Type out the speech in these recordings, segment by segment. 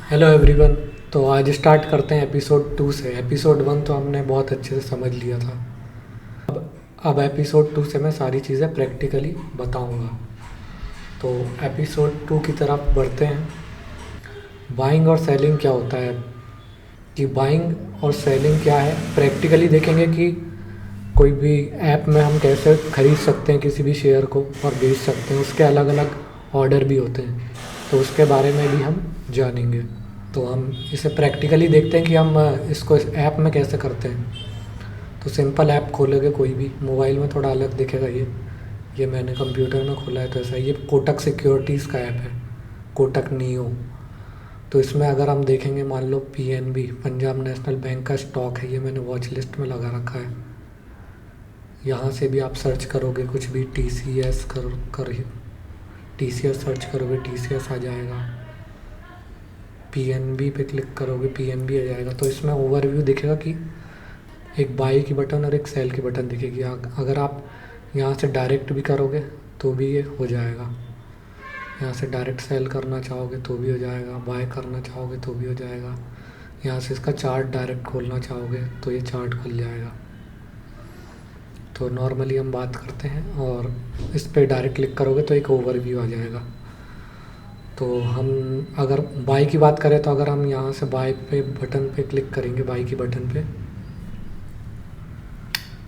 Hello everyone. तो आज start करते हैं एपिसोड 2 से। एपिसोड 1 तो हमने बहुत अच्छे से समझ लिया था। अब एपिसोड 2 से मैं सारी चीज़ें प्रैक्टिकली बताऊंगा। तो एपिसोड 2 की तरफ बढ़ते हैं। बाइंग और सेलिंग क्या होता है, कि बाइंग और सेलिंग क्या है, प्रैक्टिकली देखेंगे कि कोई भी ऐप में हम कैसे खरीद सकते हैं किसी भी शेयर को और बेच सकते हैं। उसके अलग अलग ऑर्डर भी होते हैं, तो उसके बारे में भी हम जानेंगे। तो हम इसे प्रैक्टिकली देखते हैं कि हम इसको इस ऐप में कैसे करते हैं। तो सिंपल ऐप खोलोगे कोई भी, मोबाइल में थोड़ा अलग दिखेगा। ये मैंने कंप्यूटर में खोला है तो ऐसा। ये कोटक सिक्योरिटीज़ का ऐप है, कोटक नियो। तो इसमें अगर हम देखेंगे, मान लो पीएनबी, पंजाब नेशनल बैंक का स्टॉक है, ये मैंने वॉच लिस्ट में लगा रखा है। यहाँ से भी आप सर्च करोगे कुछ भी, टी सी एस कर टी सी एस सर्च करोगे, टी सी एस आ जाएगा। पीएनबी पे क्लिक करोगे, पीएनबी आ जाएगा। तो इसमें ओवरव्यू दिखेगा कि एक बाई की बटन और एक सेल की बटन दिखेगी। अगर आप यहाँ से डायरेक्ट भी करोगे तो भी ये हो जाएगा। यहाँ से डायरेक्ट सेल करना चाहोगे तो भी हो जाएगा, बाय करना चाहोगे तो भी हो जाएगा। यहाँ से इसका चार्ट डायरेक्ट खोलना चाहोगे तो ये चार्ट खुल जाएगा। तो नॉर्मली हम बात करते हैं और इस पर डायरेक्ट क्लिक करोगे तो एक ओवरव्यू आ जाएगा। तो हम अगर बाई की बात करें तो अगर हम यहाँ से बाय पे बटन पे क्लिक करेंगे, बाई की बटन पे,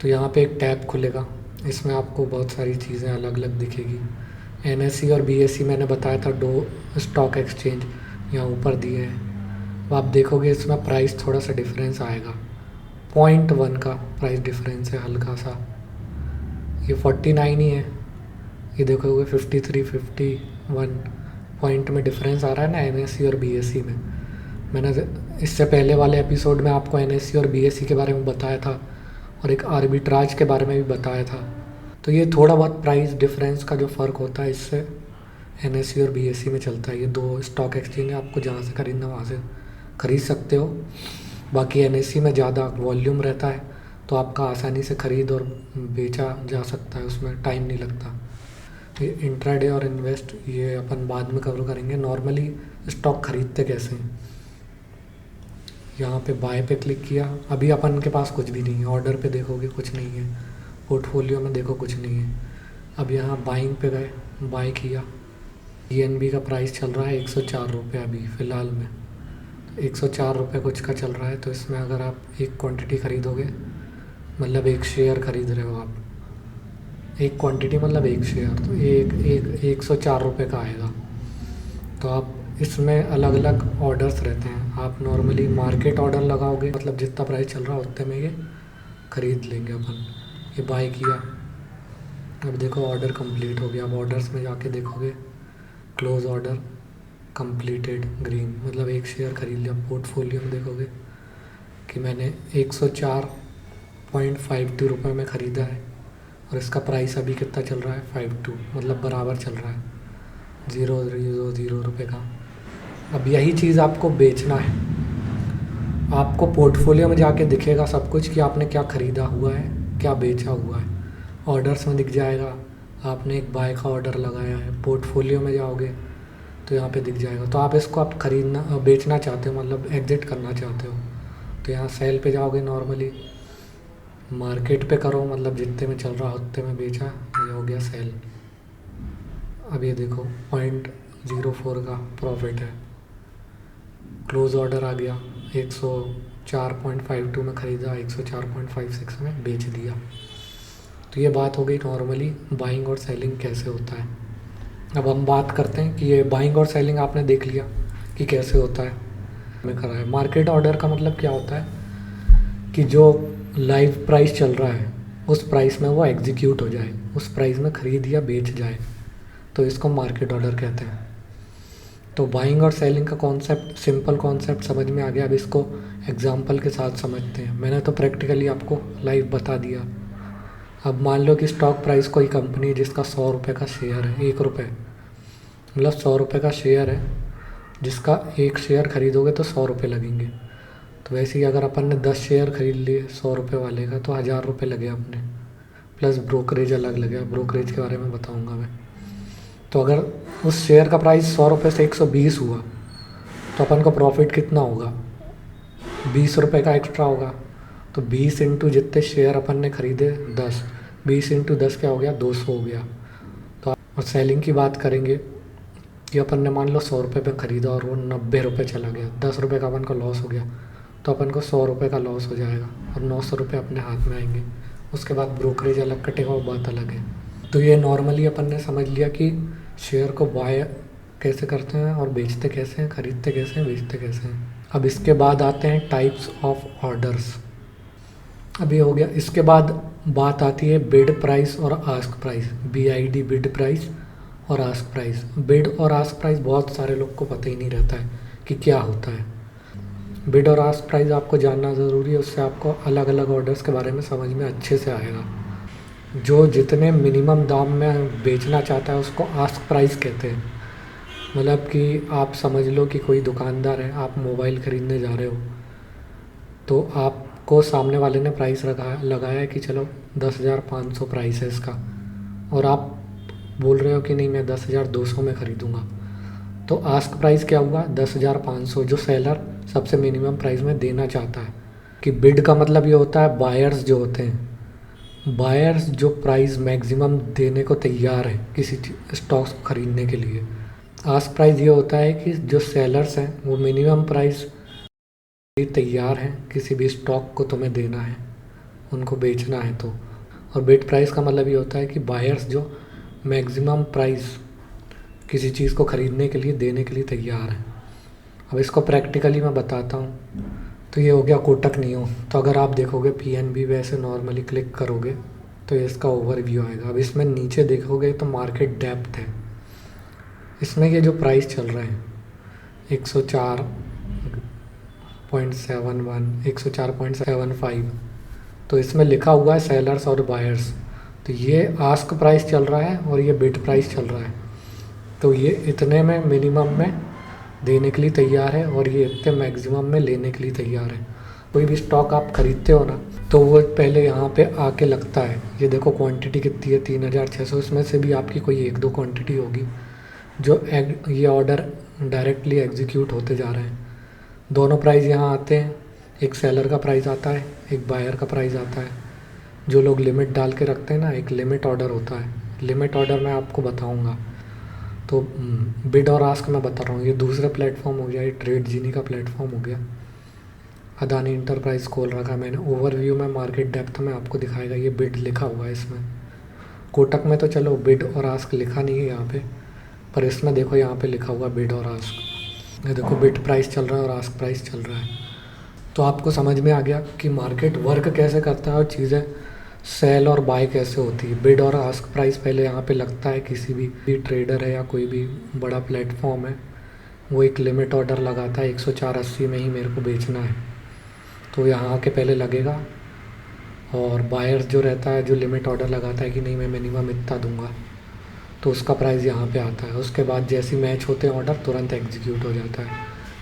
तो यहाँ पे एक टैब खुलेगा। इसमें आपको बहुत सारी चीज़ें अलग अलग दिखेगी। एनएसई और बीएसई मैंने बताया था, दो स्टॉक एक्सचेंज यहाँ ऊपर दिए हैं। अब आप देखोगे इसमें प्राइस थोड़ा सा डिफरेंस आएगा, 0.1 का प्राइस डिफरेंस है हल्का सा। ये 49 ही है, ये देखोगे 53 51 पॉइंट में डिफरेंस आ रहा है ना एनएसई और बीएसई में। मैंने इससे पहले वाले एपिसोड में आपको एनएसई और बीएसई के बारे में बताया था और एक आर्बिट्राज के बारे में भी बताया था। तो ये थोड़ा बहुत प्राइस डिफरेंस का जो फ़र्क होता है, इससे एनएसई और बीएसई में चलता है। ये दो स्टॉक एक्सचेंज है, आपको जहाँ से ख़रीदना वहाँ से ख़रीद सकते हो। बाकी एनएसई में ज़्यादा वॉल्यूम रहता है, तो आपका आसानी से ख़रीद और बेचा जा सकता है, उसमें टाइम नहीं लगता। ये इंट्राडे और इन्वेस्ट ये अपन बाद में कवर करेंगे। नॉर्मली स्टॉक ख़रीदते कैसे हैं, यहाँ पे बाय पे क्लिक किया, अभी अपन के पास कुछ भी नहीं है। ऑर्डर पे देखोगे कुछ नहीं है, पोर्टफोलियो में देखो कुछ नहीं है। अब यहाँ बाइंग पे गए, बाय किया। पीएनबी का प्राइस चल रहा है 104 रुपये अभी फ़िलहाल में। 104 रुपये कुछ का चल रहा है। तो इसमें अगर आप एक क्वांटिटी ख़रीदोगे, मतलब एक शेयर ख़रीद रहे हो आप, एक क्वांटिटी मतलब एक शेयर, तो एक एक 104 रुपये का आएगा। तो आप इसमें अलग अलग ऑर्डर्स रहते हैं। आप नॉर्मली मार्केट ऑर्डर लगाओगे, मतलब जितना प्राइस चल रहा है उतने में ये ख़रीद लेंगे अपन। ये बाय किया, अब देखो ऑर्डर कंप्लीट हो गया। अब ऑर्डर्स में जाके देखोगे, क्लोज ऑर्डर कंप्लीटेड ग्रीन, मतलब एक शेयर ख़रीद लिया। पोर्टफोलियो में देखोगे कि मैंने 104.52 रुपये में ख़रीदा है और इसका प्राइस अभी कितना चल रहा है, 52, मतलब बराबर चल रहा है, 0.00 रुपये का। अब यही चीज़ आपको बेचना है। आपको पोर्टफोलियो में जाके दिखेगा सब कुछ कि आपने क्या ख़रीदा हुआ है, क्या बेचा हुआ है। ऑर्डर्स में दिख जाएगा आपने एक बाय का ऑर्डर लगाया है। पोर्टफोलियो में जाओगे तो यहाँ पे दिख जाएगा। तो आप इसको आप ख़रीदना बेचना चाहते हो, मतलब एग्ज़िट करना चाहते हो, तो यहाँ सेल पे जाओगे। नॉर्मली मार्केट पे करो, मतलब जितने में चल रहा है उतने में बेचा, ये हो गया सेल। अब ये देखो 0.04 का प्रॉफिट है। क्लोज ऑर्डर आ गया, 104.52 में ख़रीदा, 104.56 में बेच दिया। तो ये बात हो गई नॉर्मली बाइंग और सेलिंग कैसे होता है। अब हम बात करते हैं कि ये बाइंग और सेलिंग आपने देख लिया कि कैसे होता है, हमें करा है। मार्केट ऑर्डर का मतलब क्या होता है कि जो लाइव प्राइस चल रहा है उस प्राइस में वो एग्जीक्यूट हो जाए, उस प्राइस में ख़रीद या बेच जाए, तो इसको मार्केट ऑर्डर कहते हैं। तो बाइंग और सेलिंग का कॉन्सेप्ट, सिंपल कॉन्सेप्ट समझ में आ गया। अब इसको एग्जांपल के साथ समझते हैं। मैंने तो प्रैक्टिकली आपको लाइव बता दिया। अब मान लो कि स्टॉक प्राइस कोई कंपनी है जिसका 100 रुपये का शेयर है, 1 रुपये, मतलब 100 रुपये का शेयर है, जिसका एक शेयर ख़रीदोगे तो 100 रुपये लगेंगे। तो वैसे ही अगर अपन ने 10 शेयर ख़रीद लिए 100 रुपये वाले का, तो 1000 रुपये लगे अपने, प्लस ब्रोकरेज अलग लगे। ब्रोकरेज के बारे में बताऊंगा मैं। तो अगर उस शेयर का प्राइस 100 रुपये से 120 हुआ, तो अपन को प्रॉफिट कितना होगा, 20 रुपये का एक्स्ट्रा होगा। तो 20 इंटू जितने शेयर अपन ने खरीदे 10, 20 इंटू 10 क्या हो गया, 200 हो गया। तो और सेलिंग की बात करेंगे कि अपन ने मान लो 100 रुपये पे ख़रीदा और वो 90 रुपये चला गया, 10 रुपये का अपन को लॉस हो गया। तो अपन को 100 रुपये का लॉस हो जाएगा और 900 रुपये अपने हाथ में आएंगे। उसके बाद ब्रोकरेज अलग कटेगा, वो बात अलग है। तो ये नॉर्मली अपन ने समझ लिया कि शेयर को बाय कैसे करते हैं और बेचते कैसे हैं, ख़रीदते कैसे हैं, बेचते कैसे हैं। अब इसके बाद आते हैं टाइप्स ऑफ ऑर्डर्स। अब ये हो गया। इसके बाद बात आती है बिड प्राइस और ask price, BID, bid price और आस्क प्राइस। बिड और आस्क प्राइस बहुत सारे लोग को पता ही नहीं रहता है कि क्या होता है। बिड और आस्क प्राइस आपको जानना ज़रूरी है, उससे आपको अलग अलग ऑर्डर्स के बारे में समझ में अच्छे से आएगा। जो जितने मिनिमम दाम में बेचना चाहता है उसको आस्क प्राइस कहते हैं। मतलब कि आप समझ लो कि कोई दुकानदार है, आप मोबाइल ख़रीदने जा रहे हो, तो आपको सामने वाले ने प्राइस लगाया है कि चलो 10,500 प्राइस है इसका, और आप बोल रहे हो कि नहीं मैं 10,200 में ख़रीदूँगा। तो आस्क प्राइस क्या हुआ, 10,500, जो सेलर सबसे मिनिमम प्राइस में देना चाहता है। कि बिड का मतलब ये होता है बायर्स जो होते हैं, बायर्स जो प्राइस मैक्सिमम देने को तैयार है किसी स्टॉक्स को ख़रीदने के लिए। आस्क प्राइस ये होता है कि जो सेलर्स हैं वो मिनिमम प्राइस तैयार हैं किसी भी स्टॉक को तुम्हें देना है, उनको बेचना है तो। और बिड प्राइस का मतलब ये होता है कि बायर्स जो मैक्सिमम प्राइस किसी चीज़ को ख़रीदने के लिए देने के लिए तैयार हैं। अब इसको प्रैक्टिकली मैं बताता हूँ। तो ये हो गया कोटक नियो। तो अगर आप देखोगे PNB वैसे नॉर्मली क्लिक करोगे तो ये इसका ओवरव्यू आएगा। अब इसमें नीचे देखोगे तो मार्केट डेप्थ है। इसमें ये जो प्राइस चल रहे हैं 104.71, 104.75, तो इसमें लिखा हुआ है सेलर्स और बायर्स। तो ये आस्क प्राइस चल रहा है और ये बिड प्राइस चल रहा है। तो ये इतने में मिनिमम में देने के लिए तैयार है और ये इतने मैक्सिमम में लेने के लिए तैयार है। कोई भी स्टॉक आप ख़रीदते हो ना तो वो पहले यहाँ पे आके लगता है। ये देखो क्वांटिटी कितनी है, 3,600। इसमें से भी आपकी कोई 1-2 क्वांटिटी होगी जो ये ऑर्डर डायरेक्टली एग्जीक्यूट होते जा रहे हैं। दोनों प्राइस यहाँ आते हैं, एक सेलर का प्राइस आता है, एक बायर का प्राइस आता है। जो लोग लिमिट डाल के रखते हैं ना, एक लिमिट ऑर्डर होता है। लिमिट ऑर्डर मैं आपको बताऊँगा। तो बिड और आस्क मैं बता रहा हूँ। ये दूसरा प्लेटफॉर्म हो गया, ये ट्रेड जीनी का प्लेटफॉर्म हो गया। अदानी इंटरप्राइज खोल रखा मैंने। ओवरव्यू में मार्केट डेप्थ में आपको दिखाएगा, ये बिड लिखा हुआ है इसमें। कोटक में तो चलो बिड और आस्क लिखा नहीं है यहाँ पे, पर इसमें देखो यहाँ पे लिखा हुआ बिड और आस्क। ये देखो बिड प्राइस चल रहा है और आस्क प्राइस चल रहा है। तो आपको समझ में आ गया कि मार्केट वर्क कैसे करता है और चीज़ें सेल और बाय कैसे होती है। बिड और आस्क प्राइस पहले यहाँ पे लगता है। किसी भी ट्रेडर है या कोई भी बड़ा प्लेटफॉर्म है, वो एक लिमिट ऑर्डर लगाता है 104.80 में ही मेरे को बेचना है, तो यहाँ आके पहले लगेगा। और बायर्स जो रहता है, जो लिमिट ऑर्डर लगाता है कि नहीं मैं मिनिमम इतना दूंगा, तो उसका प्राइस यहाँ पे आता है। उसके बाद जैसे मैच होते हैं ऑर्डर तुरंत एग्जीक्यूट हो जाता है।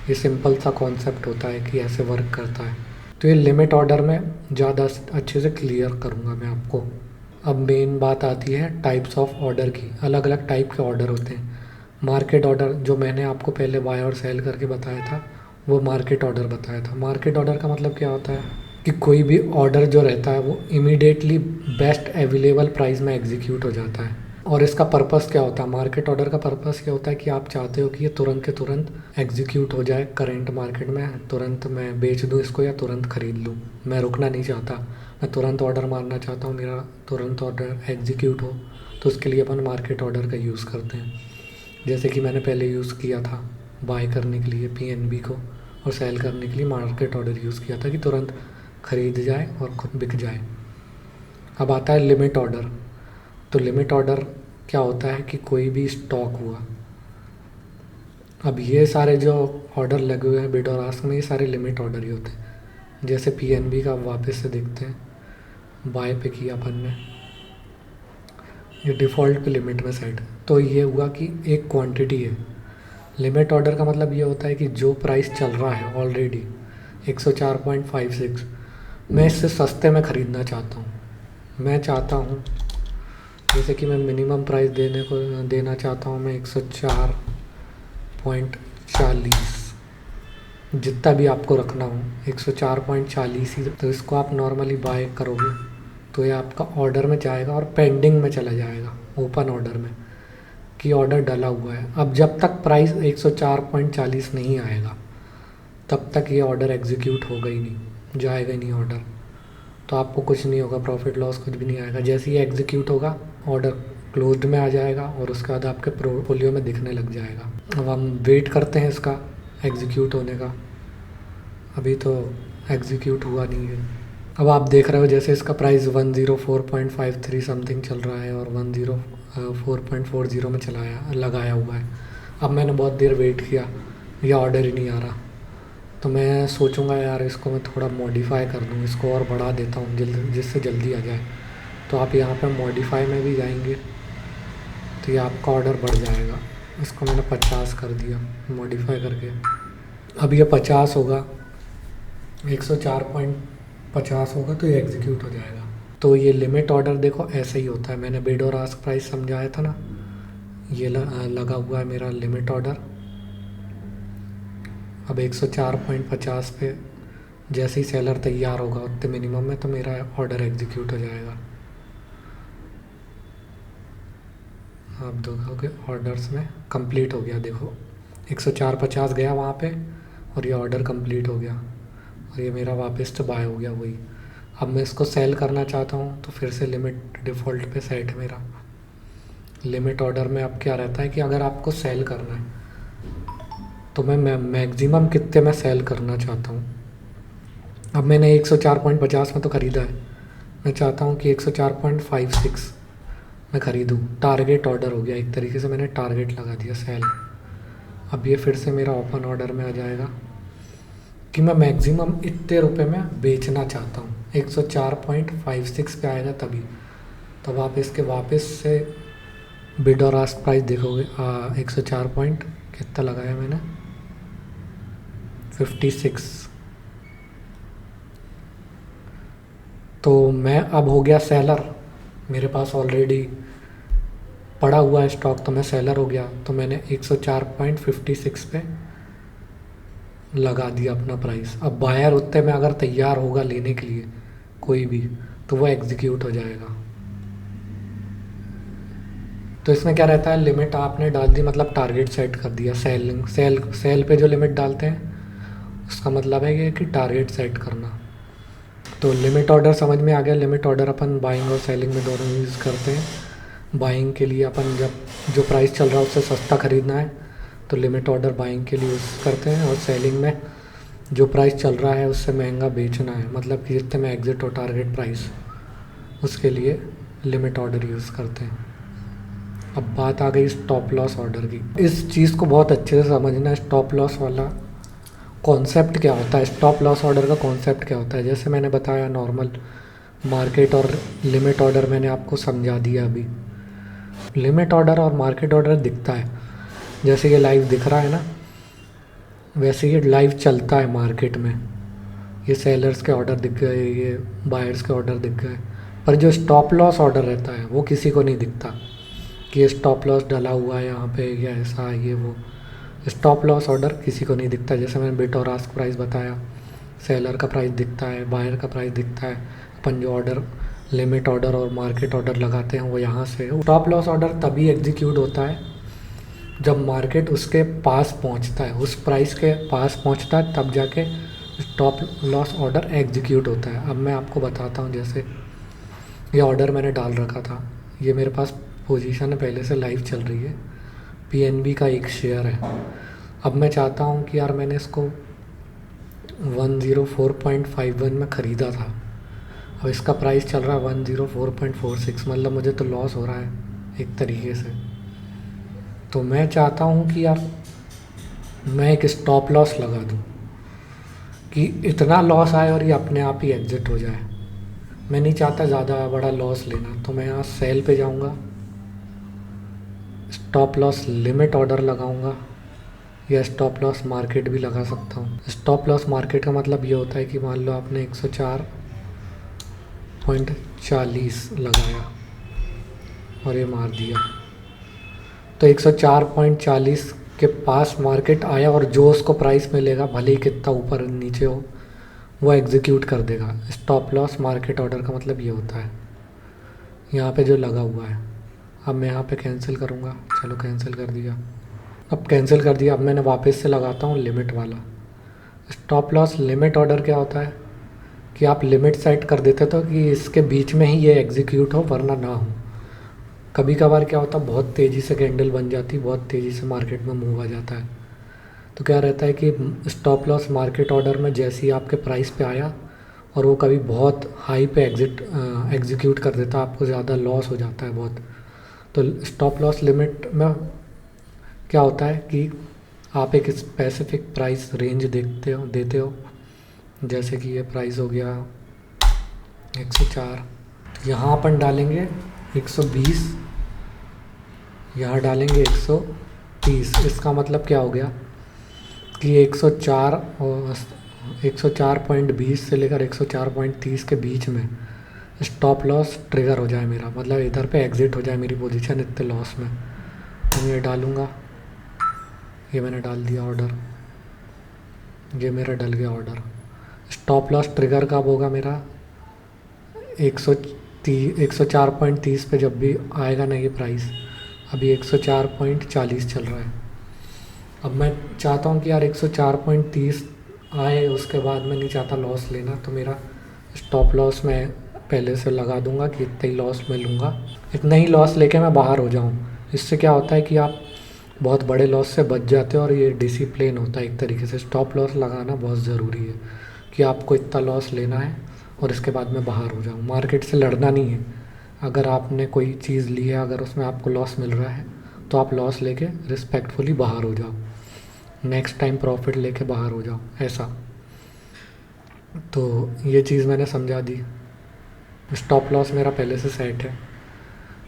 ये सिंपल सा कॉन्सेप्ट होता है कि ऐसे वर्क करता है। तो ये लिमिट ऑर्डर में ज़्यादा अच्छे से क्लियर करूँगा मैं आपको। अब मेन बात आती है टाइप्स ऑफ ऑर्डर की। अलग अलग टाइप के ऑर्डर होते हैं। मार्केट ऑर्डर जो मैंने आपको पहले बाय और सेल करके बताया था, वो मार्केट ऑर्डर बताया था। मार्केट ऑर्डर का मतलब क्या होता है कि कोई भी ऑर्डर जो रहता है वो इमीडिएटली बेस्ट अवेलेबल प्राइस में एग्जीक्यूट हो जाता है। और इसका पर्पस क्या होता है, मार्केट ऑर्डर का पर्पस क्या होता है कि आप चाहते हो कि ये तुरंत के तुरंत एग्जीक्यूट हो जाए करंट मार्केट में, तुरंत मैं बेच दूँ इसको या तुरंत ख़रीद लूँ। मैं रुकना नहीं चाहता, मैं तुरंत ऑर्डर मारना चाहता हूँ, मेरा तुरंत ऑर्डर एग्जीक्यूट हो। तो उसके लिए अपन मार्केट ऑर्डर का यूज़ करते हैं। जैसे कि मैंने पहले यूज़ किया था बाय करने के लिए PNB को, और सेल करने के लिए मार्केट ऑर्डर यूज़ किया था कि तुरंत ख़रीद जाए और खुद बिक जाए। अब आता है लिमिट ऑर्डर। तो लिमिट ऑर्डर क्या होता है कि कोई भी स्टॉक हुआ, अब ये सारे जो ऑर्डर लगे हुए हैं बिड और आस्क में, ये सारे लिमिट ऑर्डर ही होते हैं। जैसे PNB का वापस से देखते हैं, बाय पे किया अपन ने, ये डिफ़ॉल्ट पे लिमिट में सेट। तो ये हुआ कि एक क्वांटिटी है। लिमिट ऑर्डर का मतलब ये होता है कि जो प्राइस चल रहा है ऑलरेडी 104.56, मैं इससे सस्ते में ख़रीदना चाहता हूँ। मैं चाहता हूँ जैसे कि मैं मिनिमम प्राइस देना चाहता हूँ मैं 104.40, जितना भी आपको रखना हो 104.40 ही, तो इसको आप नॉर्मली बाय करोगे तो ये आपका ऑर्डर में जाएगा और पेंडिंग में चला जाएगा, ओपन ऑर्डर में कि ऑर्डर डला हुआ है। अब जब तक प्राइस 104.40 नहीं आएगा तब तक ये ऑर्डर एग्जीक्यूट होगा ही नहीं, जाएगा ही नहीं ऑर्डर, तो आपको कुछ नहीं होगा, प्रॉफिट लॉस कुछ भी नहीं आएगा। जैसे ही एग्जीक्यूट होगा ऑर्डर क्लोज्ड में आ जाएगा और उसके बाद आपके पोर्टफोलियो में दिखने लग जाएगा। अब हम वेट करते हैं इसका एग्जीक्यूट होने का, अभी तो एग्जीक्यूट हुआ नहीं है। अब आप देख रहे हो जैसे इसका प्राइस 104.53 समथिंग चल रहा है और 104.40 में लगाया हुआ है। अब मैंने बहुत देर वेट किया, यह ऑर्डर ही नहीं आ रहा, तो मैं सोचूंगा यार इसको मैं थोड़ा मॉडिफाई कर दूँ, इसको और बढ़ा देता हूँ जिससे जल्दी आ जाए। तो आप यहाँ पे मॉडिफाई में भी जाएंगे तो ये आपका ऑर्डर बढ़ जाएगा। इसको मैंने 50 कर दिया मॉडिफाई करके, अब ये 50 होगा, 104.50 होगा तो ये एग्जीक्यूट हो जाएगा। तो ये लिमिट ऑर्डर देखो ऐसे ही होता है, मैंने बिड और आस्क प्राइस समझाया था ना, ये लगा हुआ है मेरा लिमिट ऑर्डर। अब 104.50 पे जैसे ही सेलर तैयार होगा उतने मिनिमम में तो मेरा ऑर्डर एग्जीक्यूट हो जाएगा। आप देखोगे ऑर्डर्स में कंप्लीट हो गया, देखो 104.50 गया वहाँ पे और ये ऑर्डर कंप्लीट हो गया और ये मेरा वापस से बाय हो गया वही। अब मैं इसको सेल करना चाहता हूँ तो फिर से लिमिट डिफ़ॉल्ट पे सेट है मेरा। लिमिट ऑर्डर में अब क्या रहता है कि अगर आपको सेल करना है तो मैं मैक्सिमम कितने में सेल करना चाहता हूँ। अब मैंने 104.50 में तो ख़रीदा है, मैं चाहता हूँ कि 104.56 मैं ख़रीदूँ। टारगेट ऑर्डर हो गया, एक तरीके से मैंने टारगेट लगा दिया सेल। अब ये फिर से मेरा ओपन ऑर्डर में आ जाएगा कि मैं मैक्सिमम इतने रुपए में बेचना चाहता हूँ। 104.56 पे आएगा तभी, तब आप इसके वापस से बिड और आस्क प्राइस देखोगे। 104 पॉइंट कितना लगाया मैंने, 56। तो मैं अब हो गया सेलर, मेरे पास ऑलरेडी पड़ा हुआ है स्टॉक, तो मैं सेलर हो गया। तो मैंने 104.56 पे लगा दिया अपना प्राइस। अब बायर उतने में अगर तैयार होगा लेने के लिए कोई भी तो वो एग्जीक्यूट हो जाएगा। तो इसमें क्या रहता है, लिमिट आपने डाल दी मतलब टारगेट सेट कर दिया। सेल पे जो लिमिट डालते हैं उसका मतलब है ये कि टारगेट सेट करना। तो लिमिट ऑर्डर समझ में आ गया। लिमिट ऑर्डर अपन बाइंग और सेलिंग में दोनों यूज़ करते हैं। बाइंग के लिए अपन जब जो प्राइस चल रहा है उससे सस्ता ख़रीदना है तो लिमिट ऑर्डर बाइंग के लिए यूज़ करते हैं, और सेलिंग में जो प्राइस चल रहा है उससे महंगा बेचना है, मतलब कि जितने में एग्जिट हो टारगेट प्राइस, उसके लिए लिमिट ऑर्डर यूज़ करते हैं। अब बात आ गई स्टॉप लॉस ऑर्डर की। इस चीज़ को बहुत अच्छे से समझना, स्टॉप लॉस वाला कॉन्सेप्ट क्या होता है, स्टॉप लॉस ऑर्डर का कॉन्सेप्ट क्या होता है। जैसे मैंने बताया नॉर्मल मार्केट और लिमिट ऑर्डर मैंने आपको समझा दिया अभी। लिमिट ऑर्डर और मार्केट ऑर्डर दिखता है, जैसे ये लाइव दिख रहा है ना, वैसे ये लाइव चलता है मार्केट में। ये सेलर्स के ऑर्डर दिख गए, ये बायर्स के ऑर्डर दिख गए, पर जो स्टॉप लॉस ऑर्डर रहता है वो किसी को नहीं दिखता कि ये स्टॉप लॉस डला हुआ है यहाँ पे, या ऐसा ये वो। स्टॉप लॉस ऑर्डर किसी को नहीं दिखता। जैसे मैंने बिड और आस्क प्राइस बताया, सेलर का प्राइस दिखता है, बायर का प्राइस दिखता है। अपन जो ऑर्डर लिमिट ऑर्डर और मार्केट ऑर्डर लगाते हैं वो यहाँ से। स्टॉप लॉस ऑर्डर तभी एग्जीक्यूट होता है जब मार्केट उसके पास पहुँचता है, उस प्राइस के पास पहुँचता है, तब जाके स्टॉप लॉस ऑर्डर एग्जीक्यूट होता है। अब मैं आपको बताता हूँ, जैसे ये ऑर्डर मैंने डाल रखा था, ये मेरे पास पोजीशन है पहले से लाइव चल रही है, पीएनबी का एक शेयर है। अब मैं चाहता हूँ कि यार मैंने इसको 104.51 में ख़रीदा था, अब इसका प्राइस चल रहा है 104.46, मतलब मुझे तो लॉस हो रहा है एक तरीके से। तो मैं चाहता हूँ कि यार मैं एक स्टॉप लॉस लगा दूँ कि इतना लॉस आए और ये अपने आप ही एग्ज़िट हो जाए। मैं नहीं चाहता ज़्यादा बड़ा लॉस लेना, तो मैं यहाँ सेल पे जाऊँगा, स्टॉप लॉस लिमिट ऑर्डर लगाऊंगा, या स्टॉप लॉस मार्केट भी लगा सकता हूँ। स्टॉप लॉस मार्केट का मतलब ये होता है कि मान लो आपने 104.40 लगाया और ये मार दिया, तो 104.40 के पास मार्केट आया और जो उसको प्राइस मिलेगा भले ही कितना ऊपर नीचे हो वो एग्जीक्यूट कर देगा। स्टॉप लॉस मार्केट ऑर्डर का मतलब ये होता है, यहाँ पे जो लगा हुआ है। अब मैं यहाँ पे कैंसिल करूँगा, चलो कैंसिल कर दिया। अब कैंसिल कर दिया, अब मैंने वापस से लगाता हूँ लिमिट वाला। स्टॉप लॉस लिमिट ऑर्डर क्या होता है कि आप लिमिट सेट कर देते तो कि इसके बीच में ही ये एग्जीक्यूट हो वरना ना हो। कभी कभार क्या होता है बहुत तेज़ी से कैंडल बन जाती, बहुत तेज़ी से मार्केट में मूव आ जाता है, तो क्या रहता है कि स्टॉप लॉस मार्केट ऑर्डर में जैसे ही आपके प्राइस पे आया और वो कभी बहुत हाई पे एग्जीक्यूट कर देता है, आपको ज़्यादा लॉस हो जाता है बहुत। तो स्टॉप लॉस लिमिट में क्या होता है कि आप एक स्पेसिफिक प्राइस रेंज देते हो, जैसे कि ये प्राइस हो गया 104, तो यहाँ अपन डालेंगे 120, यहाँ डालेंगे 130। इसका मतलब क्या हो गया कि 104 और 104.20 से लेकर 104.30 के बीच में स्टॉप लॉस ट्रिगर हो जाए मेरा, मतलब इधर पे एग्ज़िट हो जाए मेरी पोजीशन इतने लॉस में। तो मैं ये डालूँगा, ये मैंने डाल दिया ऑर्डर, ये मेरा डल गया ऑर्डर। स्टॉप लॉस ट्रिगर कब होगा मेरा 104.30 पे जब भी आएगा ना ये प्राइस। अभी 104.40 चल रहा है। अब मैं चाहता हूँ कि यार 104.30 आए, उसके बाद मैं नहीं चाहता लॉस लेना, तो मेरा स्टॉप लॉस मैं पहले से लगा दूंगा कि इतना ही लॉस मैं लूँगा, इतना ही लॉस लेके मैं बाहर हो जाऊँ। इससे क्या होता है कि आप बहुत बड़े लॉस से बच जाते हो और ये डिसिप्लिन होता है एक तरीके से। स्टॉप लॉस लगाना बहुत ज़रूरी है कि आपको इतना लॉस लेना है और इसके बाद मैं बाहर हो जाऊँ। मार्केट से लड़ना नहीं है। अगर आपने कोई चीज़ ली है, अगर उसमें आपको लॉस मिल रहा है तो आप लॉस लेके रिस्पेक्टफुली बाहर हो जाओ, नेक्स्ट टाइम प्रॉफिट लेके बाहर हो जाओ, ऐसा। तो ये चीज़ मैंने समझा दी। स्टॉप लॉस मेरा पहले से सेट है,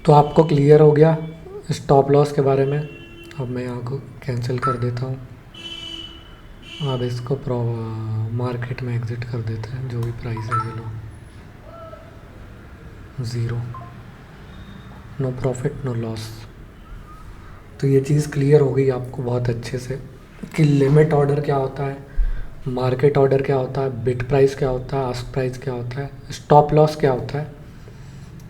तो आपको क्लियर हो गया स्टॉप लॉस के बारे में। अब मैं यहाँ को कैंसिल कर देता हूँ। अब इसको मार्केट में एग्ज़िट कर देते हैं, जो भी प्राइस है ये लो, zero, no profit no loss. तो ये चीज़ क्लियर हो गई आपको बहुत अच्छे से कि लिमिट ऑर्डर क्या होता है, मार्केट ऑर्डर क्या होता है, बिड प्राइस क्या होता है, आस्क प्राइस क्या होता है, स्टॉप लॉस क्या होता है,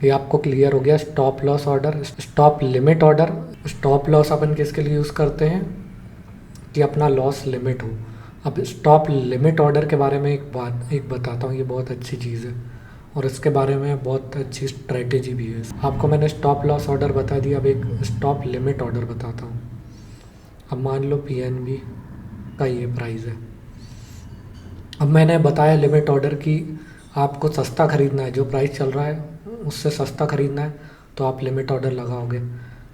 ये आपको क्लियर हो गया। Stop loss order, stop limit order. Stop loss अपन किसके लिए यूज़ करते हैं कि अपना लॉस लिमिट हो। अब स्टॉप लिमिट ऑर्डर के बारे में एक बताता हूँ, ये बहुत अच्छी चीज़ है और इसके बारे में बहुत अच्छी स्ट्रेटेजी भी है। आपको मैंने स्टॉप लॉस ऑर्डर बता दिया, अब एक स्टॉप लिमिट ऑर्डर बताता हूँ। अब मान लो पीएनबी का ये प्राइस है। अब मैंने बताया लिमिट ऑर्डर की आपको सस्ता ख़रीदना है, जो प्राइस चल रहा है उससे सस्ता ख़रीदना है तो आप लिमिट ऑर्डर लगाओगे।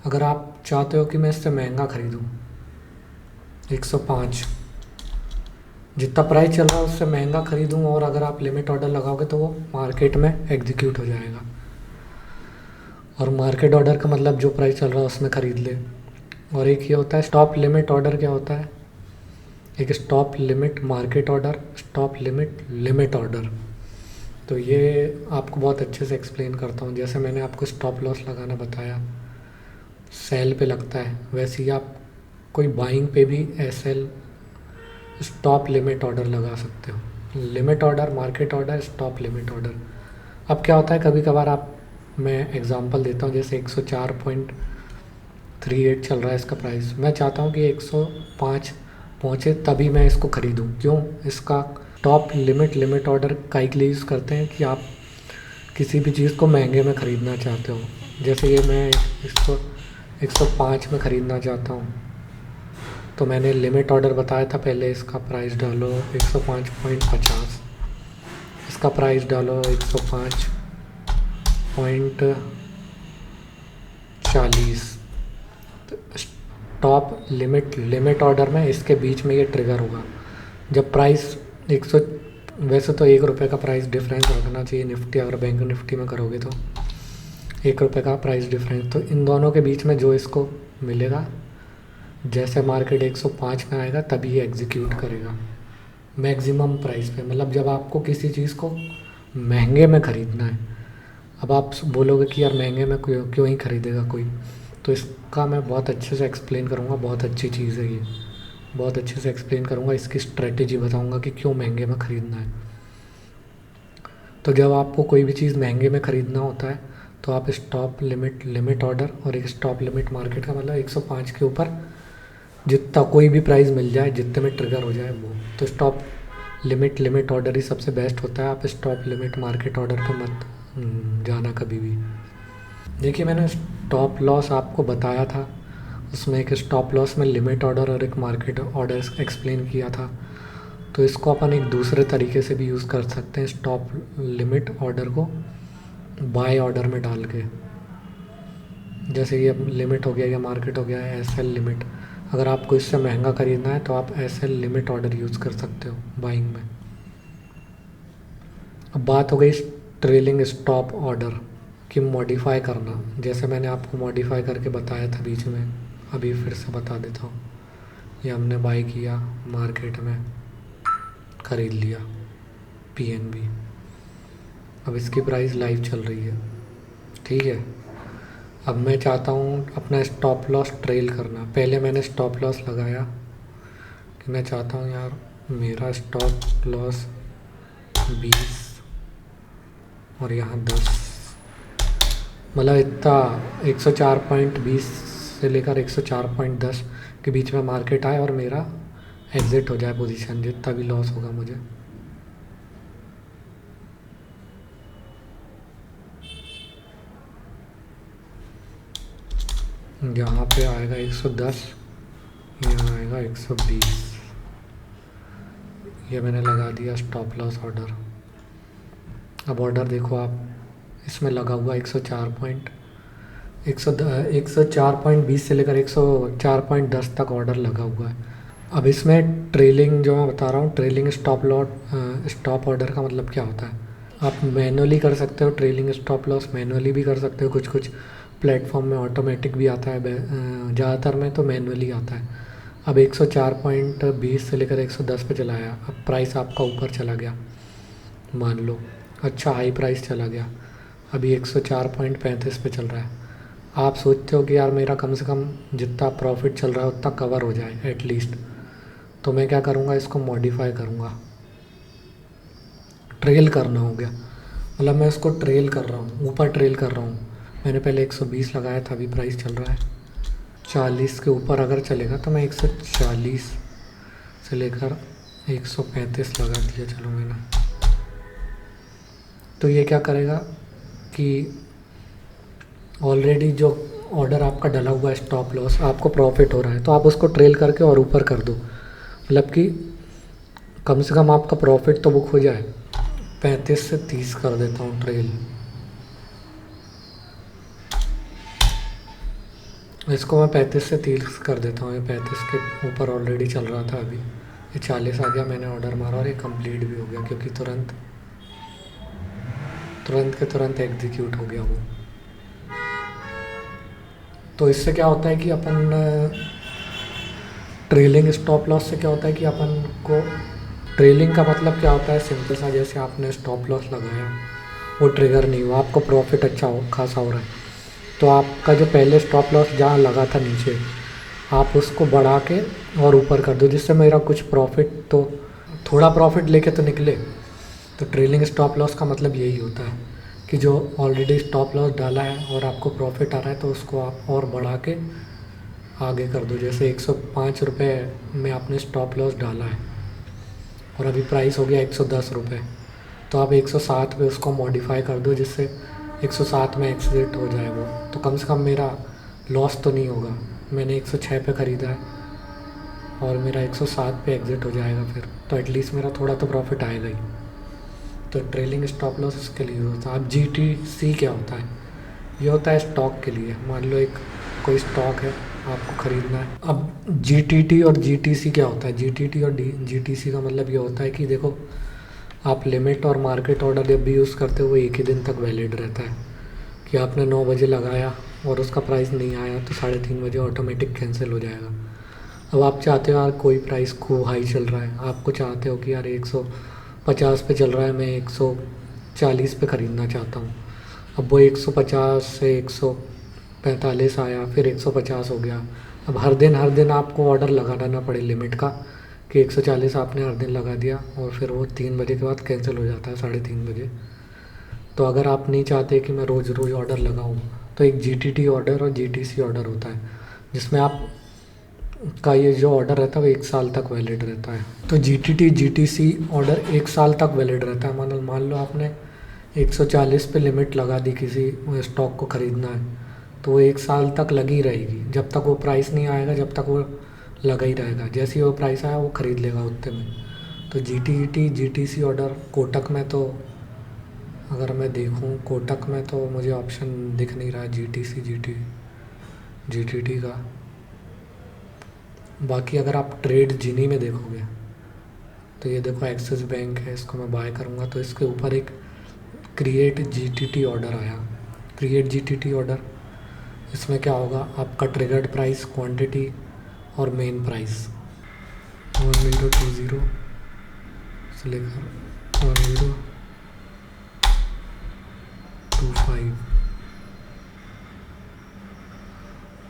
अगर आप चाहते हो कि मैं इससे महंगा ख़रीदूँ 105, जितना प्राइस चल रहा है उससे महंगा ख़रीदूँ, और अगर आप लिमिट ऑर्डर लगाओगे तो वो मार्केट में एग्जीक्यूट हो जाएगा। और मार्केट ऑर्डर का मतलब जो प्राइस चल रहा है उसमें ख़रीद ले। और एक ये होता है स्टॉप लिमिट ऑर्डर। क्या होता है, एक stop limit market order, stop limit limit order. तो ये आपको बहुत अच्छे से एक्सप्लेन करता हूँ। जैसे मैंने आपको स्टॉप लॉस लगाना बताया सेल पे लगता है, वैसे ही आप कोई बाइंग पे भी एसएल स्टॉप लिमिट ऑर्डर लगा सकते हो। Limit order, market order, stop limit order. अब क्या होता है कभी कभार मैं एग्जांपल देता हूँ, जैसे 104.38 चल रहा है इसका प्राइस, मैं चाहता हूँ कि 105 पहुँचे तभी मैं इसको ख़रीदूँ। क्यों, इसका टॉप लिमिट लिमिट ऑर्डर का के लिए यूज़ करते हैं कि आप किसी भी चीज़ को महंगे में ख़रीदना चाहते हो। जैसे ये मैं इसको 105 में ख़रीदना चाहता हूँ, तो मैंने लिमिट ऑर्डर बताया था पहले, इसका प्राइस डालो 105.50, इसका प्राइस डालो 105.40। टॉप लिमिट लिमिट ऑर्डर में इसके बीच में ये ट्रिगर होगा जब प्राइस 100। वैसे तो 1 रुपये का प्राइस डिफरेंस रखना चाहिए निफ्टी, अगर बैंक निफ्टी में करोगे तो 1 रुपये का प्राइस डिफरेंस, तो इन दोनों के बीच में जो इसको मिलेगा, जैसे मार्केट 105 में आएगा तभी ये एग्जीक्यूट करेगा मैक्सिमम प्राइस पे। मतलब जब आपको किसी चीज़ को महंगे में ख़रीदना है, अब आप बोलोगे कि यार महंगे में क्यों ही ख़रीदेगा कोई, तो इसका मैं बहुत अच्छे से एक्सप्लेन करूँगा, बहुत अच्छी चीज़ है ये। बहुत अच्छे से एक्सप्लेन करूँगा, इसकी स्ट्रेटेजी बताऊँगा कि क्यों महंगे में ख़रीदना है। तो जब आपको कोई भी चीज़ महंगे में ख़रीदना होता है तो आप स्टॉप लिमिट, लिमिट ऑर्डर और एक स्टॉप लिमिट मार्केट का मतलब 105 के ऊपर जितना कोई भी प्राइस मिल जाए, जितने में ट्रिगर हो जाए वो, तो स्टॉप लिमिट, लिमिट ऑर्डर ही सबसे बेस्ट होता है। आप स्टॉप लिमिट मार्केट ऑर्डर पे मत जाना कभी भी। देखिए मैंने स्टॉप लॉस आपको बताया था, उसमें एक स्टॉप लॉस में लिमिट ऑर्डर और एक मार्केट ऑर्डर एक्सप्लेन किया था। तो इसको अपन एक दूसरे तरीके से भी यूज़ कर सकते हैं, स्टॉप लिमिट ऑर्डर को बाय ऑर्डर में डाल के। जैसे ये लिमिट हो गया या मार्केट हो गया है एस एल लिमिट, अगर आपको इससे महंगा ख़रीदना है तो आप S L limit order use कर सकते हो बाइंग में। अब बात हो गई ट्रेलिंग स्टॉप ऑर्डर कि मॉडिफाई करना, जैसे मैंने आपको मॉडिफाई करके बताया था बीच में, अभी फिर से बता देता हूँ। ये हमने बाई किया, मार्केट में ख़रीद लिया पीएनबी, अब इसकी प्राइस लाइव चल रही है, ठीक है। अब मैं चाहता हूँ अपना स्टॉप लॉस ट्रेल करना। पहले मैंने स्टॉप लॉस लगाया कि मैं चाहता हूँ यार मेरा स्टॉप लॉस 20 और यहाँ 10, मतलब इतना 104.20 से लेकर 104.10 के बीच में मार्केट आए और मेरा एग्ज़िट हो जाए पोजीशन, जितना भी लॉस होगा मुझे। यहाँ पे आएगा 110, यहाँ आएगा 120, ये मैंने लगा दिया स्टॉप लॉस ऑर्डर। अब ऑर्डर देखो आप, इसमें लगा हुआ 104.20 से लेकर 104.10 तक ऑर्डर लगा हुआ है। अब इसमें ट्रेलिंग जो मैं बता रहा हूँ, trailing stop lot stop order का मतलब क्या होता है, आप मैनुअली कर सकते हो ट्रेलिंग स्टॉप लॉस, मैनुअली भी कर सकते हो, कुछ कुछ प्लेटफॉर्म में ऑटोमेटिक भी आता है, ज़्यादातर में तो मैनुअली आता है। अब 104.20 से लेकर 110 पे चला आया, अब प्राइस आपका ऊपर चला गया मान लो, अच्छा हाई प्राइस चला गया, अभी 104.35 पे चल रहा है। आप सोचते हो कि यार मेरा कम से कम जितना प्रॉफिट चल रहा है उतना कवर हो जाए एटलीस्ट, तो मैं क्या करूँगा, इसको मॉडिफाई करूँगा। ट्रेल करना हो गया, मतलब मैं इसको ट्रेल कर रहा हूँ, ऊपर ट्रेल कर रहा हूँ। मैंने पहले 120 लगाया था, अभी प्राइस चल रहा है 40 के ऊपर, अगर चलेगा तो मैं 140 से लेकर 135 लगा दिया, चलो मैंने। तो ये क्या करेगा कि ऑलरेडी जो ऑर्डर आपका डला हुआ है स्टॉप लॉस, आपको प्रॉफिट हो रहा है तो आप उसको ट्रेल करके और ऊपर कर दो, मतलब कि कम से कम आपका प्रॉफिट तो बुक हो जाए। 35 से 30 कर देता हूँ ट्रेल, इसको मैं 35 से 30 कर देता हूँ। ये 35 के ऊपर ऑलरेडी चल रहा था, अभी ये 40 आ गया, मैंने ऑर्डर मारा और ये कंप्लीट भी हो गया, क्योंकि तुरंत तुरंत के तुरंत एग्जीक्यूट हो गया वो। तो इससे क्या होता है कि अपन ट्रेलिंग स्टॉप लॉस से क्या होता है कि अपन को, ट्रेलिंग का मतलब क्या होता है, सिंपल सा, जैसे आपने स्टॉप लॉस लगाया वो ट्रिगर नहीं हुआ, आपको प्रॉफिट अच्छा खासा हो रहा है, तो आपका जो पहले स्टॉप लॉस जहाँ लगा था नीचे, आप उसको बढ़ा के और ऊपर कर दो, जिससे मेरा कुछ प्रॉफिट, तो थोड़ा प्रॉफिट लेके तो निकले। तो ट्रेलिंग स्टॉप लॉस का मतलब यही होता है कि जो ऑलरेडी स्टॉप लॉस डाला है और आपको प्रॉफिट आ रहा है तो उसको आप और बढ़ा के आगे कर दो। जैसे 105 रुपये में आपने स्टॉप लॉस डाला है और अभी प्राइस हो गया 110 रुपये, तो आप 107 पे उसको मॉडिफाई कर दो, जिससे 107 में एग्जिट हो जाए वो, तो कम से कम मेरा लॉस तो नहीं होगा। मैंने 106 पे ख़रीदा है और मेरा 107 पे एग्ज़िट हो जाएगा फिर, तो एटलीस्ट मेरा थोड़ा तो प्रॉफिट आएगा ही। तो ट्रेलिंग स्टॉप लॉस उसके लिए होता है। अब जीटीसी क्या होता है, ये होता है स्टॉक के लिए। मान लो एक कोई स्टॉक है, आपको ख़रीदना है। अब जीटीटी और जीटीसी क्या होता है, जीटीटी और जीटीसी का मतलब ये होता है कि देखो, आप लिमिट और मार्केट ऑर्डर जब भी यूज़ करते हो वो एक ही दिन तक वैलिड रहता है, कि आपने 9 बजे लगाया और उसका प्राइस नहीं आया तो 3:30 बजे ऑटोमेटिक कैंसिल हो जाएगा। अब आप चाहते हो यार कोई प्राइस खूब हाई चल रहा है, आपको चाहते हो कि यार 150 पे चल रहा है, मैं 140 पे ख़रीदना चाहता हूँ। अब वो 150 से 45 आया, फिर 150 हो गया। अब हर दिन आपको ऑर्डर लगाना ना पड़े लिमिट का, कि 140 आपने हर दिन लगा दिया और फिर वो 3 बजे के बाद कैंसिल हो जाता है, 3:30 बजे। तो अगर आप नहीं चाहते कि मैं रोज़ रोज़ ऑर्डर लगाऊँ, तो एक जीटीटी ऑर्डर और जीटीसी ऑर्डर होता है, जिसमें आप का ये जो ऑर्डर रहता है वो 1 साल तक वैलिड रहता है। तो जीटीटी जीटीसी ऑर्डर 1 साल तक वैलिड रहता है। मान लो आपने 140 पे लिमिट लगा दी, किसी स्टॉक को ख़रीदना है, तो वो 1 साल तक लगी रहेगी, जब तक वो प्राइस नहीं आएगा, जब तक वो लगा ही रहेगा। जैसे ही वो प्राइस आया वो ख़रीद लेगा उतने में। तो जीटीटी जीटीसी ऑर्डर कोटक में, तो अगर मैं देखूं कोटक में, तो मुझे ऑप्शन दिख नहीं रहा है जीटीसी जीटीटी का। बाकी अगर आप ट्रेड जिनी में देखोगे, तो ये देखो एक्सिस बैंक है, इसको मैं बाय करूँगा, तो इसके ऊपर एक क्रिएट जीटीटी ऑर्डर आया। क्रिएट जीटीटी ऑर्डर, इसमें क्या होगा, आपका ट्रिगर्ड प्राइस, क्वांटिटी और मेन प्राइस 1020 से लेकर 1025,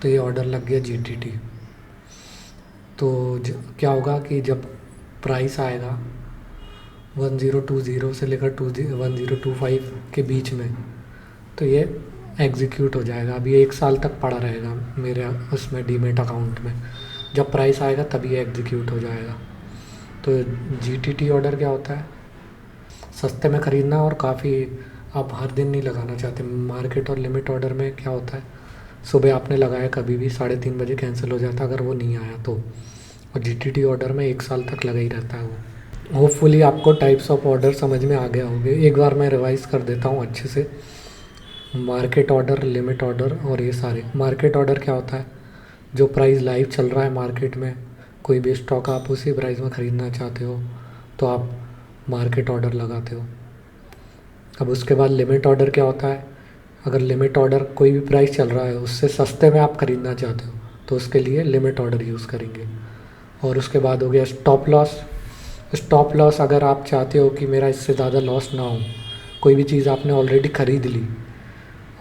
तो ये ऑर्डर लग गया जीटीटी। तो क्या होगा कि जब प्राइस आएगा 1020 से लेकर 1025 के बीच में, तो ये एग्जीक्यूट हो जाएगा। अभी 1 साल तक पड़ा रहेगा मेरे उसमें डीमेट अकाउंट में। जब प्राइस आएगा तभी ये एग्जीक्यूट हो जाएगा। तो जीटीटी ऑर्डर क्या होता है, सस्ते में ख़रीदना, और काफ़ी आप हर दिन नहीं लगाना चाहते। मार्केट और लिमिट ऑर्डर में क्या होता है, सुबह आपने लगाया कभी भी 3:30 बजे कैंसिल हो जाता है अगर वो नहीं आया तो। और जीटीटी ऑर्डर में 1 साल तक लगा ही रहता है वो। होपफुली आपको टाइप्स ऑफ ऑर्डर समझ में आ गया होंगे। एक बार मैं रिवाइज़ कर देता हूँ अच्छे से। मार्केट ऑर्डर, लिमिट ऑर्डर और ये सारे। मार्केट ऑर्डर क्या होता है, जो प्राइस लाइव चल रहा है मार्केट में, कोई भी स्टॉक आप उसी प्राइस में ख़रीदना चाहते हो तो आप मार्केट ऑर्डर लगाते हो। अब उसके बाद लिमिट ऑर्डर क्या होता है, अगर लिमिट ऑर्डर कोई भी प्राइस चल रहा है उससे सस्ते में आप ख़रीदना चाहते हो तो उसके लिए लिमिट ऑर्डर यूज़ करेंगे। और उसके बाद हो गया स्टॉप लॉस। स्टॉप लॉस, अगर आप चाहते हो कि मेरा इससे ज़्यादा लॉस ना हो, कोई भी चीज़ आपने ऑलरेडी ख़रीद ली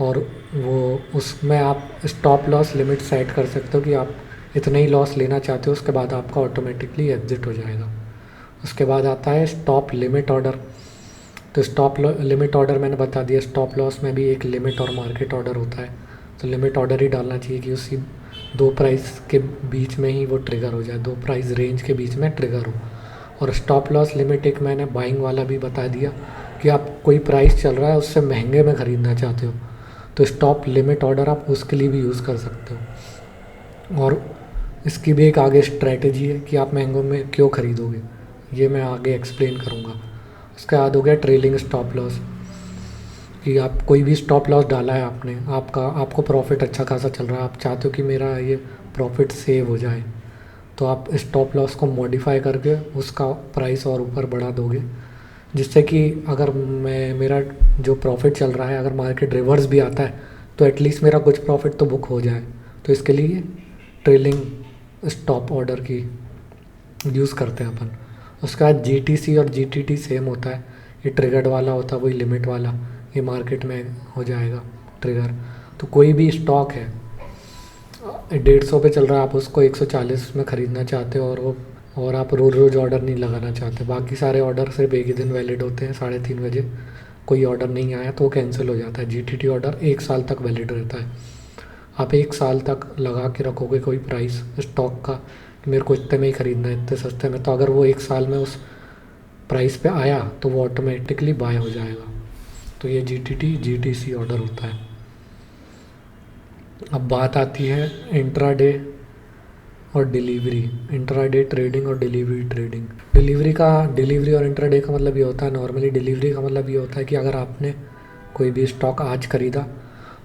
और वो उसमें आप स्टॉप लॉस लिमिट सेट कर सकते हो कि आप इतना ही लॉस लेना चाहते हो, उसके बाद आपका ऑटोमेटिकली एग्जिट हो जाएगा। उसके बाद आता है स्टॉप लिमिट ऑर्डर। तो स्टॉप लिमिट ऑर्डर मैंने बता दिया। स्टॉप लॉस में भी एक लिमिट और मार्केट ऑर्डर होता है, तो लिमिट ऑर्डर ही डालना चाहिए कि उसी 2 प्राइस के बीच में ही वो ट्रिगर हो जाए, 2 प्राइस रेंज के बीच में ट्रिगर हो। और स्टॉप लॉस लिमिट एक मैंने बाइंग वाला भी बता दिया कि आप कोई प्राइस चल रहा है उससे महंगे में ख़रीदना चाहते हो तो स्टॉप लिमिट ऑर्डर आप उसके लिए भी यूज़ कर सकते हो। और इसकी भी एक आगे स्ट्रैटेजी है कि आप महंगों में क्यों ख़रीदोगे, ये मैं आगे एक्सप्लेन करूँगा। उसके बाद हो गया ट्रेलिंग स्टॉप लॉस, कि आप कोई भी स्टॉप लॉस डाला है आपने, आपको प्रॉफिट अच्छा खासा चल रहा है, आप चाहते हो कि मेरा ये प्रॉफिट सेव हो जाए, तो आप स्टॉप लॉस को मॉडिफाई करके उसका प्राइस और ऊपर बढ़ा दोगे, जिससे कि अगर मेरा जो प्रॉफिट चल रहा है अगर मार्केट रिवर्स भी आता है तो एटलीस्ट मेरा कुछ प्रॉफिट तो बुक हो जाए। तो इसके लिए ट्रेलिंग स्टॉप ऑर्डर की यूज़ करते हैं अपन। उसके बाद जीटीसी और जीटीटी सेम होता है, ये ट्रिगर्ड वाला होता है, वही लिमिट वाला, ये मार्केट में हो जाएगा ट्रिगर। तो कोई भी स्टॉक है 150 पे चल रहा है, आप उसको 140 में ख़रीदना चाहते हो और आप रोज़ रोज़ ऑर्डर नहीं लगाना चाहते, बाकी सारे ऑर्डर सिर्फ एक ही दिन वैलिड होते हैं 3:30 बजे, कोई ऑर्डर नहीं आया तो वो कैंसिल हो जाता है। जीटीटी ऑर्डर 1 साल तक वैलिड रहता है। आप 1 साल तक लगा के रखोगे कोई प्राइस स्टॉक का कि मेरे को इतने में ही ख़रीदना है, इतने सस्ते में, तो अगर वो 1 साल में उस प्राइस पे आया तो वो ऑटोमेटिकली बाय हो जाएगा। तो ये जीटीटी जीटीसी ऑर्डर होता है। अब बात आती है इंट्राडे और डिलीवरी, इंट्राडे ट्रेडिंग और डिलीवरी ट्रेडिंग। डिलीवरी और इंट्राडे का मतलब ये होता है, नॉर्मली डिलीवरी का मतलब ये होता है कि अगर आपने कोई भी स्टॉक आज ख़रीदा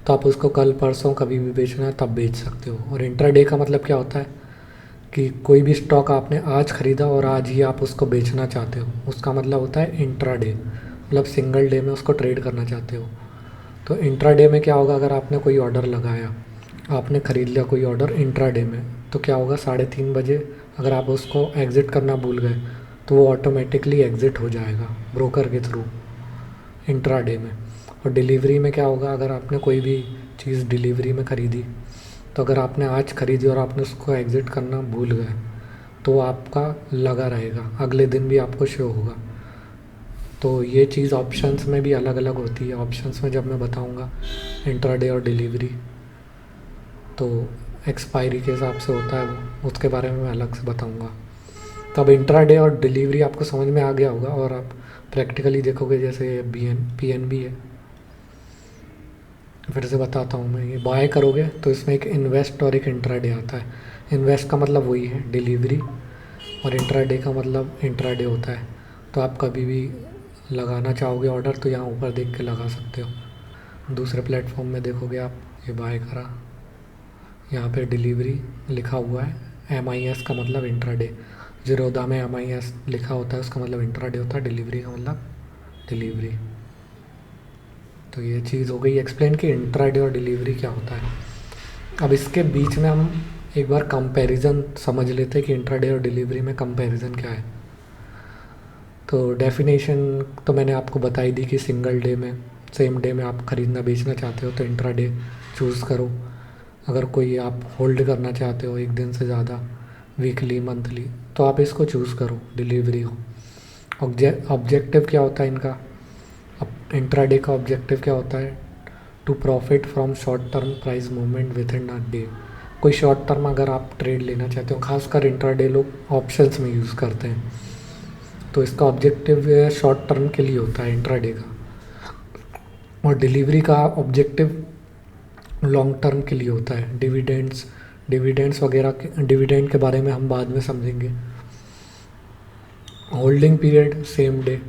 तो आप उसको कल परसों कभी भी बेचना है तब बेच सकते हो। और इंट्राडे का मतलब क्या होता है कि कोई भी स्टॉक आपने आज ख़रीदा और आज ही आप उसको बेचना चाहते हो, उसका मतलब होता है इंट्राडे, मतलब सिंगल डे में उसको ट्रेड करना चाहते हो। तो इंट्राडे में क्या होगा, अगर आपने कोई ऑर्डर लगाया, आपने ख़रीद लिया कोई ऑर्डर इंट्राडे में, तो क्या होगा 3:30 बजे अगर आप उसको एग्ज़िट करना भूल गए तो वो ऑटोमेटिकली एग्ज़िट हो जाएगा ब्रोकर के थ्रू इंट्राडे में। और डिलीवरी में क्या होगा, अगर आपने कोई भी चीज़ डिलीवरी में ख़रीदी, तो अगर आपने आज ख़रीदी और आपने उसको एग्ज़िट करना भूल गए तो आपका लगा रहेगा, अगले दिन भी आपको शो होगा। तो ये चीज़ ऑप्शंस में भी अलग अलग होती है। ऑप्शंस में जब मैं बताऊंगा इंट्राडे और डिलीवरी, तो एक्सपायरी के हिसाब से होता है वो, उसके बारे में मैं अलग से बताऊंगा। तो अब इंट्राडे और डिलीवरी आपको समझ में आ गया होगा, और आप प्रैक्टिकली देखोगे। जैसे PNB है, फिर से बताता हूँ मैं। ये बाय करोगे तो इसमें एक इन्वेस्ट और एक इंट्राडे आता है। इन्वेस्ट का मतलब वही है डिलीवरी, और इंट्राडे का मतलब इंट्राडे होता है। तो आप कभी भी लगाना चाहोगे ऑर्डर तो यहाँ ऊपर देख के लगा सकते हो। दूसरे प्लेटफॉर्म में देखोगे आप, ये बाय करा, यहाँ पे डिलीवरी लिखा हुआ है, MIS का मतलब इंट्राडे। ज़ीरोधा में MIS लिखा होता है, उसका मतलब इंट्राडे होता है। डिलीवरी का मतलब डिलीवरी। तो ये चीज़ हो गई एक्सप्लेन कि इंट्राडे और डिलीवरी क्या होता है। अब इसके बीच में हम एक बार कंपैरिजन समझ लेते हैं कि इंट्राडे और डिलीवरी में कंपैरिजन क्या है। तो डेफिनेशन तो मैंने आपको बताई दी कि सिंगल डे में, सेम डे में आप ख़रीदना बेचना चाहते हो तो इंट्राडे चूज़ करो। अगर कोई आप होल्ड करना चाहते हो एक दिन से ज़्यादा, वीकली मंथली, तो आप इसको चूज़ करो डिलीवरी को। ऑब्जेक्टिव क्या होता है इनका? अब इंट्राडे का ऑब्जेक्टिव क्या होता है? To profit from short term price movement within a day. कोई शॉर्ट टर्म अगर आप ट्रेड लेना चाहते हो, खासकर इंट्राडे लोग ऑप्शंस में यूज़ करते हैं, तो इसका ऑब्जेक्टिव शॉर्ट टर्म के लिए होता है इंट्राडे का। और डिलीवरी का ऑब्जेक्टिव लॉन्ग टर्म के लिए होता है। डिविडेंड्स वगैरह डिविडेंड के बारे में हम बाद में समझेंगे। होल्डिंग पीरियड सेम डे,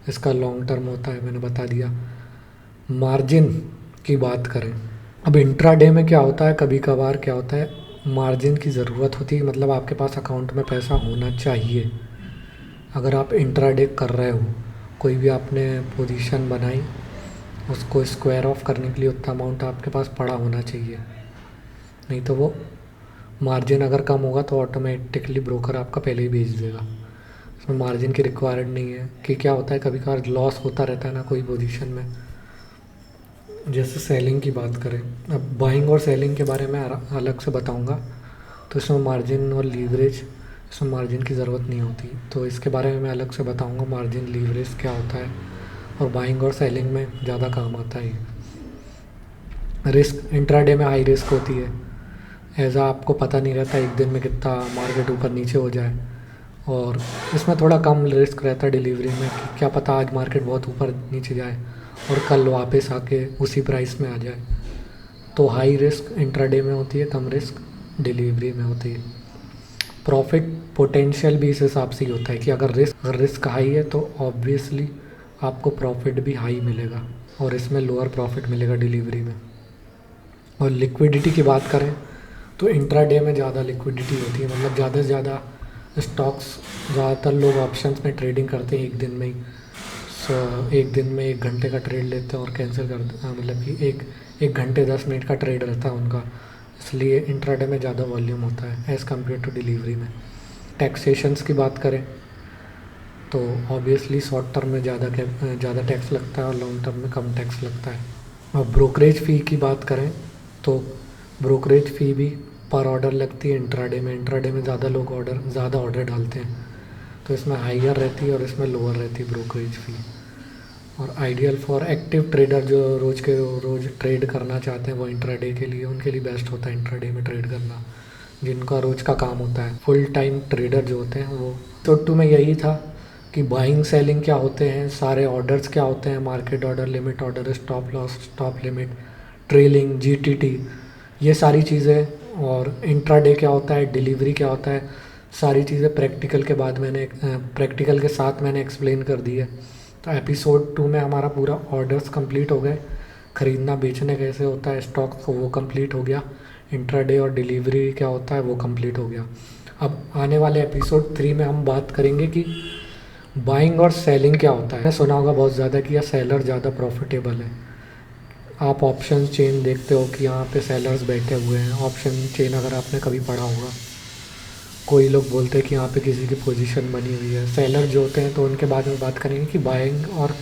इसका लॉन्ग टर्म होता है, मैंने बता दिया। मार्जिन की बात करें, अब इंट्राडे में क्या होता है, कभी कभार क्या होता है, मार्जिन की ज़रूरत होती है। मतलब आपके पास अकाउंट में पैसा होना चाहिए। अगर आप इंट्राडे कर रहे हो, कोई भी आपने पोजीशन बनाई, उसको स्क्वायर ऑफ करने के लिए उतना अमाउंट आपके पास पड़ा होना चाहिए। नहीं तो वो मार्जिन अगर कम होगा तो ऑटोमेटिकली ब्रोकर आपका पहले ही भेज देगा। इसमें मार्जिन की रिक्वायर्ड नहीं है। कि क्या होता है, कभी कभार लॉस होता रहता है ना कोई पोजीशन में। जैसे सेलिंग की बात करें, अब बाइंग और सेलिंग के बारे में अलग से बताऊंगा। तो इसमें मार्जिन और लीवरेज, इसमें मार्जिन की ज़रूरत नहीं होती, तो इसके बारे में मैं अलग से बताऊंगा मार्जिन लीवरेज क्या होता है, और बाइंग और सेलिंग में ज़्यादा काम आता है। रिस्क, इंट्राडे में हाई रिस्क होती है। ऐसा आपको पता नहीं रहता एक दिन में कितना मार्केट ऊपर नीचे हो जाए, और इसमें थोड़ा कम रिस्क रहता है डिलीवरी में कि क्या पता आज मार्केट बहुत ऊपर नीचे जाए और कल वापस आके उसी प्राइस में आ जाए। तो हाई रिस्क इंट्राडे में होती है, कम रिस्क डिलीवरी में होती है। प्रॉफिट पोटेंशियल भी इस हिसाब से ही होता है कि अगर रिस्क हाई है तो ऑब्वियसली आपको प्रॉफिट भी हाई मिलेगा, और इसमें लोअर प्रॉफिट मिलेगा डिलीवरी में। और लिक्विडिटी की बात करें तो इंट्राडे में ज़्यादा लिक्विडिटी होती है। मतलब ज़्यादा से ज़्यादा स्टॉक्स, ज़्यादातर लोग ऑप्शंस में ट्रेडिंग करते हैं एक दिन में ही। एक दिन में 1 घंटे का ट्रेड लेते हैं और कैंसिल कर देते हैं। मतलब कि एक घंटे 10 मिनट का ट्रेड रहता है उनका, इसलिए इंट्राडे में ज़्यादा वॉल्यूम होता है एज़ कम्पेयर टू डिलीवरी में। टैक्सेशंस की बात करें तो ऑब्वियसली शॉर्ट टर्म में ज़्यादा टैक्स लगता है और लॉन्ग टर्म में कम टैक्स लगता है। और ब्रोकरेज फ़ी की बात करें तो ब्रोकरेज फ़ी भी पर ऑर्डर लगती है इंट्राडे में। इंट्राडे में ज़्यादा ऑर्डर डालते हैं, तो इसमें हाइयर रहती है और इसमें लोअर रहती है ब्रोकरेज फ़ी। और आइडियल फॉर एक्टिव ट्रेडर जो रोज़ ट्रेड करना चाहते हैं वो इंट्राडे के लिए, उनके लिए बेस्ट होता है इंट्राडे में ट्रेड करना, जिनका रोज़ का काम होता है। फुल टाइम ट्रेडर जो होते हैं वो। तो टू में यही था कि बाइंग सेलिंग क्या होते हैं, सारे ऑर्डर्स क्या होते हैं, market order, limit order, stop loss, stop limit, trailing, GTT, ये सारी चीज़ें। और इंट्राडे क्या होता है, डिलीवरी क्या होता है, सारी चीज़ें प्रैक्टिकल के साथ मैंने एक्सप्लेन कर दी है। तो एपिसोड 2 में हमारा पूरा ऑर्डर्स कंप्लीट हो गए, ख़रीदना बेचने कैसे होता है स्टॉक को, वो कंप्लीट हो गया। इंट्राडे और डिलीवरी क्या होता है वो कंप्लीट हो गया। अब आने वाले एपिसोड 3 में हम बात करेंगे कि बाइंग और सेलिंग क्या होता है। सुना होगा बहुत ज़्यादा कि यह सेलर ज़्यादा प्रॉफिटेबल है। आप ऑप्शन चेन देखते हो कि यहाँ पे सेलर्स बैठे हुए हैं। ऑप्शन चेन अगर आपने कभी पढ़ा होगा, कोई लोग बोलते हैं कि यहाँ पे किसी की पोजीशन बनी हुई है। सेलर जो होते हैं तो उनके बारे में बात करेंगे कि बाइंग और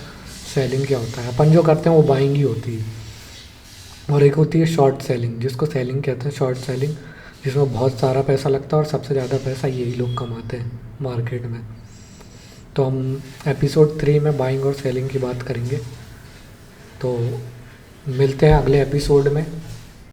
सेलिंग क्या होता है। अपन जो करते हैं वो बाइंग ही होती है। और एक होती है शॉर्ट सेलिंग, जिसको सेलिंग कहते हैं, शॉर्ट सेलिंग, जिसमें बहुत सारा पैसा लगता है और सबसे ज़्यादा पैसा यही लोग कमाते हैं मार्केट में। तो हम एपिसोड 3 में बाइंग और सेलिंग की बात करेंगे। तो मिलते हैं अगले एपिसोड में।